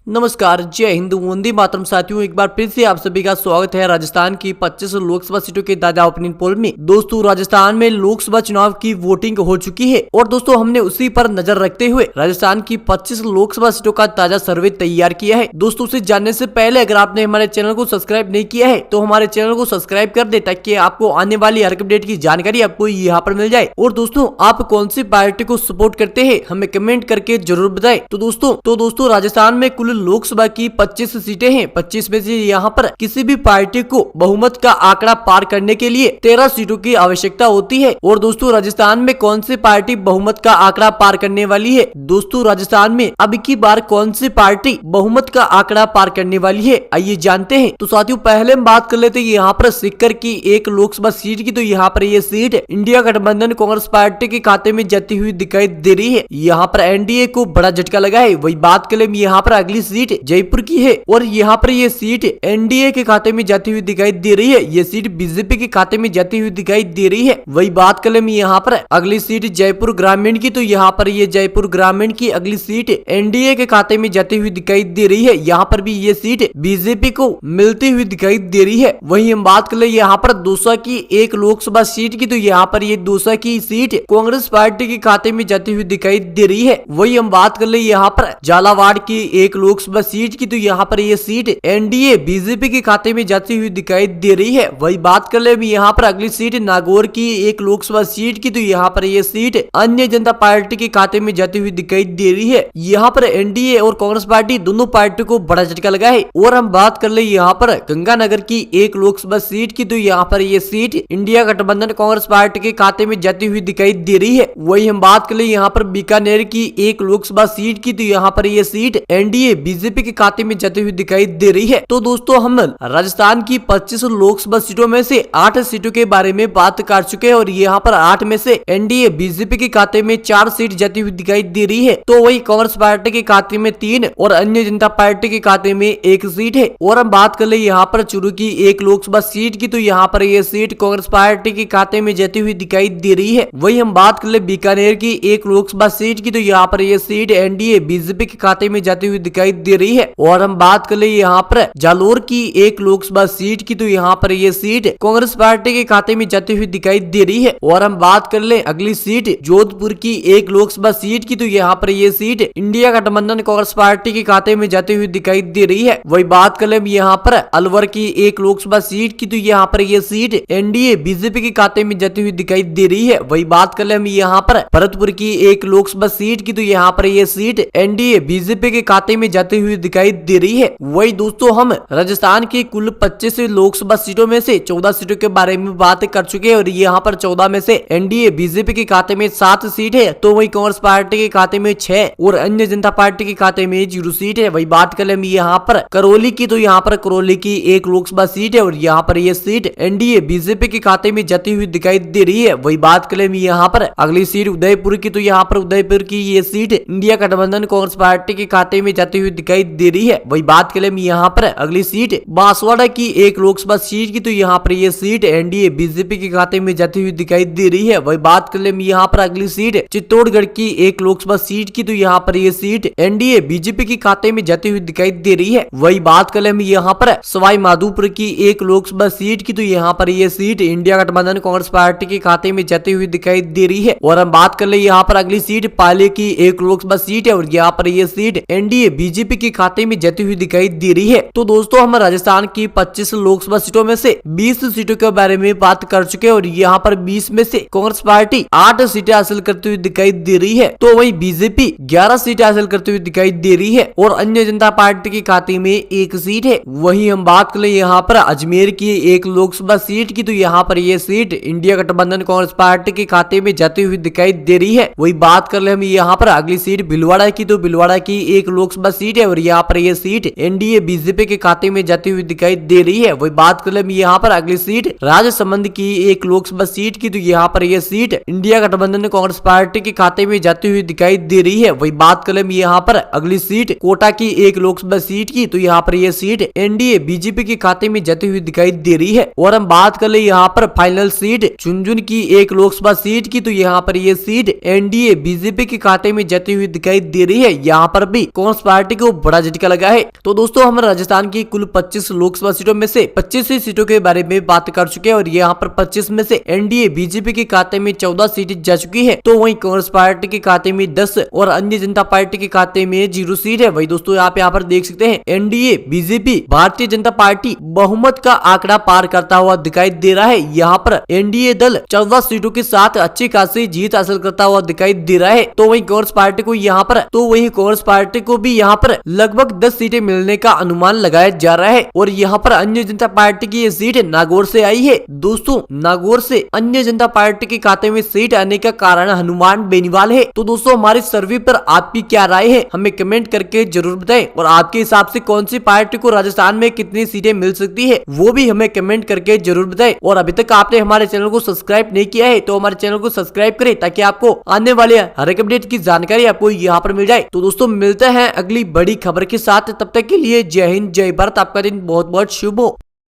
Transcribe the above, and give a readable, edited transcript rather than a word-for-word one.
नमस्कार, जय हिंद, वंदे मातरम। साथियों, एक बार फिर से आप सभी का स्वागत है राजस्थान की 25 लोकसभा सीटों के ताजा ओपिनियन पोल में। दोस्तों, राजस्थान में लोकसभा चुनाव की वोटिंग हो चुकी है और दोस्तों हमने उसी पर नजर रखते हुए राजस्थान की 25 लोकसभा सीटों का ताजा सर्वे तैयार किया है। दोस्तों, उसे जानने से पहले अगर आपने हमारे चैनल को सब्सक्राइब नहीं किया है तो हमारे चैनल को सब्सक्राइब कर दे, ताकि आपको आने वाली हर अपडेट की जानकारी आपको यहाँ पर मिल जाए। और दोस्तों, आप कौन सी पार्टी को सपोर्ट करते हैं हमें कमेंट करके जरूर बताएं। तो दोस्तों राजस्थान में कुल लोकसभा की 25 सीटें हैं। 25 में से यहाँ पर किसी भी पार्टी को बहुमत का आंकड़ा पार करने के लिए 13 सीटों की आवश्यकता होती है। और दोस्तों, राजस्थान में कौन सी पार्टी बहुमत का आंकड़ा पार करने वाली है? दोस्तों, राजस्थान में अब की बार कौन सी पार्टी बहुमत का आंकड़ा पार करने वाली है, आइए जानते हैं। तो साथियों, पहले हम बात कर लेते हैं यहाँ पर सीकर की एक लोकसभा सीट की। तो यहाँ पर ये सीट इंडिया गठबंधन कांग्रेस पार्टी के खाते में जाती हुई दिखाई दे रही है। यहाँ पर एनडीए को बड़ा झटका लगा है। वही बात कर ले यहाँ पर अगली सीट जयपुर की है और यहाँ पर ये सीट एनडीए के खाते में जाती हुई दिखाई दे रही है। ये सीट बीजेपी के खाते में जाती हुई दिखाई दे रही है। वही बात कर ले यहाँ पर अगली सीट जयपुर ग्रामीण की। तो यहाँ पर ये जयपुर ग्रामीण की अगली सीट एनडीए के खाते में जाती हुई दिखाई दे रही है। यहाँ पर भी ये सीट बीजेपी को मिलती हुई दिखाई दे रही है। वही हम बात कर ले यहाँ पर दौसा की एक लोकसभा सीट की। तो यहाँ पर ये दौसा की सीट कांग्रेस पार्टी के खाते में जाती हुई दिखाई दे रही है। वही हम बात कर ले यहाँ पर झालावाड़ की एक लोकसभा सीट की। तो यहाँ पर ये सीट एनडीए बीजेपी के खाते में जाती हुई दिखाई दे रही है। वही बात कर ले यहाँ पर अगली सीट नागौर की एक लोकसभा सीट की। तो यहाँ पर ये सीट अन्य जनता पार्टी के खाते में जाती हुई दिखाई दे रही है। यहाँ पर एनडीए और कांग्रेस पार्टी दोनों पार्टी को बड़ा झटका लगा है। और हम बात कर ले यहाँ पर गंगानगर की एक लोकसभा सीट की। तो यहाँ पर ये सीट इंडिया गठबंधन कांग्रेस पार्टी के खाते में जाती हुई दिखाई दे रही है। वही हम बात कर ले यहाँ पर बीकानेर की एक लोकसभा सीट की। तो यहाँ पर ये सीट एनडीए बीजेपी के खाते में जाती हुई दिखाई दे रही है। तो दोस्तों, हम राजस्थान की 25 लोकसभा सीटों में से 8 सीटों के बारे में बात कर चुके हैं और यहाँ पर 8 में से एनडीए बीजेपी के खाते में 4 सीट जाती हुई दिखाई दे रही है। तो वही कांग्रेस पार्टी के खाते में 3 और अन्य जनता पार्टी के खाते में 1 सीट है। और हम बात कर ले यहाँ पर चूरू की एक लोकसभा सीट की। तो यहाँ पर यह सीट कांग्रेस पार्टी के खाते में जाती हुई दिखाई दे रही है। वही हम बात कर ले बीकानेर की एक लोकसभा सीट की। तो यहाँ पर यह सीट एनडीए बीजेपी के खाते में जाती हुई दिखाई दे रही है। और हम बात कर ले यहाँ पर जालोर की एक लोकसभा सीट की। तो यहाँ पर ये सीट कांग्रेस पार्टी के खाते में जाती हुई दिखाई दे रही है। और हम बात कर ले अगली सीट जोधपुर की एक लोकसभा सीट की। तो यहाँ पर ये सीट इंडिया गठबंधन कांग्रेस पार्टी के खाते में जाती हुई दिखाई दे रही है। वही बात कर ले यहाँ पर अलवर की एक लोकसभा सीट की। तो यहाँ पर ये सीट एनडीए बीजेपी के खाते में जाती हुई दिखाई दे रही है। वही बात कर ले यहाँ पर भरतपुर की एक लोकसभा सीट की। तो यहाँ पर ये सीट एनडीए बीजेपी के खाते में जाती हुई दिखाई दे रही है। वही दोस्तों, हम राजस्थान की कुल 25 लोकसभा सीटों में से 14 सीटों के बारे में बात कर चुके हैं और यहाँ पर 14 में से एनडीए बीजेपी के खाते में 7 सीट है। तो वही कांग्रेस पार्टी के खाते में 6 और अन्य जनता पार्टी के खाते में 0 सीट है। वही बात कर ले यहाँ पर करौली की। तो यहाँ पर करौली की एक लोकसभा सीट है और यहाँ पर यह सीट एनडीए बीजेपी के खाते में जाती हुई दिखाई दे रही है। वही बात कर ले यहाँ पर अगली सीट उदयपुर की। तो यहाँ पर उदयपुर की ये सीट इंडिया गठबंधन कांग्रेस पार्टी के खाते में जाती हुई दिखाई दे रही है। वही बात कर ले यहाँ पर अगली सीट बांसवाड़ा की एक लोकसभा सीट की। तो यहाँ पर ये सीट एनडीए बीजेपी के खाते में जाती हुई दिखाई दे रही है। वही बात कर ले यहाँ पर अगली सीट चित्तौड़गढ़ की एक लोकसभा सीट की। तो यहाँ पर ये सीट एनडीए बीजेपी के खाते में जाती हुई दिखाई दे रही है। वही बात कर ले यहाँ पर सवाई माधोपुर की एक लोकसभा सीट की। तो यहाँ पर ये सीट इंडिया गठबंधन कांग्रेस पार्टी के खाते में जाती हुई दिखाई दे रही है। और हम बात कर ले यहाँ पर अगली सीट पाले की एक लोकसभा सीट है और यहाँ पर ये सीट एनडीए बीजेपी के खाते में जाती हुई दिखाई दे रही है। तो दोस्तों, हम राजस्थान की 25 लोकसभा सीटों में से 20 सीटों के बारे में बात कर चुके हैं और यहाँ पर 20 में से कांग्रेस पार्टी 8 सीटें हासिल करती हुई दिखाई दे रही है। तो वही बीजेपी 11 सीटें हासिल करती हुई दिखाई दे रही है और अन्य जनता पार्टी के खाते में 1 सीट है। वही हम बात कर ले यहाँ पर अजमेर की एक लोकसभा सीट की। तो यहाँ पर यह सीट इंडिया गठबंधन कांग्रेस पार्टी के खाते में जाती हुई दिखाई दे रही है। वही बात कर ले हम यहाँ पर अगली सीट भिलवाड़ा की। तो भिलवाड़ा की एक लोकसभा सीट है और यहाँ पर यह सीट एनडीए बीजेपी के खाते में जाती हुई दिखाई दे रही है। वही बात कर ले यहाँ पर अगली सीट राजसमंद की एक लोकसभा सीट की। तो यहाँ पर यह सीट इंडिया गठबंधन कांग्रेस पार्टी के खाते में जाती हुई दिखाई दे रही है। वही बात कर ले यहाँ पर अगली सीट कोटा की एक लोकसभा सीट की। तो यहाँ पर यह सीट एनडीए बीजेपी के खाते में जाती हुई दिखाई दे रही है। और हम बात कर ले यहाँ पर फाइनल सीट झुंझुनू की एक लोकसभा सीट की। तो यहाँ पर यह सीट एनडीए बीजेपी के खाते में जाती हुई दिखाई दे रही है। यहाँ पर भी कांग्रेस पार्टी को बड़ा झटका लगा है। तो दोस्तों हम राजस्थान की कुल 25 लोकसभा सीटों में से 25 सीटों के बारे में बात कर चुके हैं और यहाँ पर 25 में से एनडीए बीजेपी के खाते में 14 सीटें जा चुकी है, तो वहीं कांग्रेस पार्टी के खाते में 10 और अन्य जनता पार्टी के खाते में 0 सीट है। वही दोस्तों आप यहाँ पर देख सकते हैं NDA BJP Bharatiya Janata party बहुमत का आंकड़ा पार करता हुआ दिखाई दे रहा है। यहाँ पर एनडीए दल 14 सीटों के साथ अच्छी खासी जीत हासिल करता हुआ दिखाई दे रहा है। तो वहीं कांग्रेस पार्टी को भी यहाँ पर लगभग 10 सीटें मिलने का अनुमान लगाया जा रहा है और यहाँ पर अन्य जनता पार्टी की ये सीट नागौर से आई है। दोस्तों नागौर से अन्य जनता पार्टी के खाते में सीट आने का कारण हनुमान बेनीवाल है। तो दोस्तों हमारे सर्वे पर आपकी क्या राय है हमें कमेंट करके जरूर बताएं और आपके हिसाब से कौन सी पार्टी को राजस्थान में कितनी सीटें मिल सकती है वो भी हमें कमेंट करके जरूर बताएं। और अभी तक आपने हमारे चैनल को सब्सक्राइब नहीं किया है तो हमारे चैनल को सब्सक्राइब करें ताकि आपको आने वाले हर एक अपडेट की जानकारी आपको यहाँ पर मिल जाए। तो दोस्तों मिलते हैं अगली बड़ी खबर के साथ, तब तक के लिए जय हिंद जय भारत, आपका दिन बहुत बहुत शुभ हो।